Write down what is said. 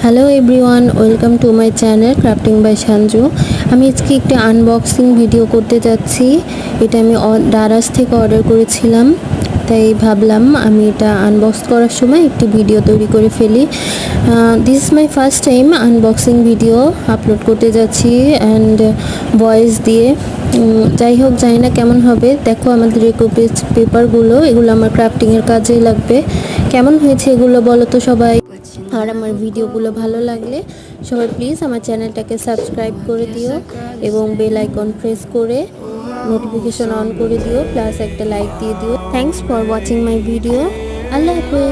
Hello everyone, welcome to my channel crafting by Sanju. আমি আজকে একটি আনবক্সিং ভিডিও করতে যাচ্ছি। এটা আমি দারাজ থেকে অর্ডার করেছিলাম, তাই ভাবলাম আমি এটা আনবক্স করার সময় একটি ভিডিও তৈরি করে ফেলি। This is my first time unboxing video upload করতে যাচ্ছি অ্যান্ড ভয়েস দিয়ে। যাই হোক, জানি না কেমন হবে। দেখো আমাদের রিকোয়েস্ট পেপারগুলো, এগুলো আমার ক্রাফটিংয়ের কাজে লাগবে। কেমন হয়েছে এগুলো বলো তো সবাই। আর আমার ভিডিওগুলো ভালো লাগলে সবাই প্লিজ আমার চ্যানেলটাকে সাবস্ক্রাইব করে দিও এবং বেল আইকন প্রেস করে নোটিফিকেশন অন করে দিও, প্লাস একটা লাইক দিয়ে দিও। Thanks for watching my video. আল্লাহ হাফেজ।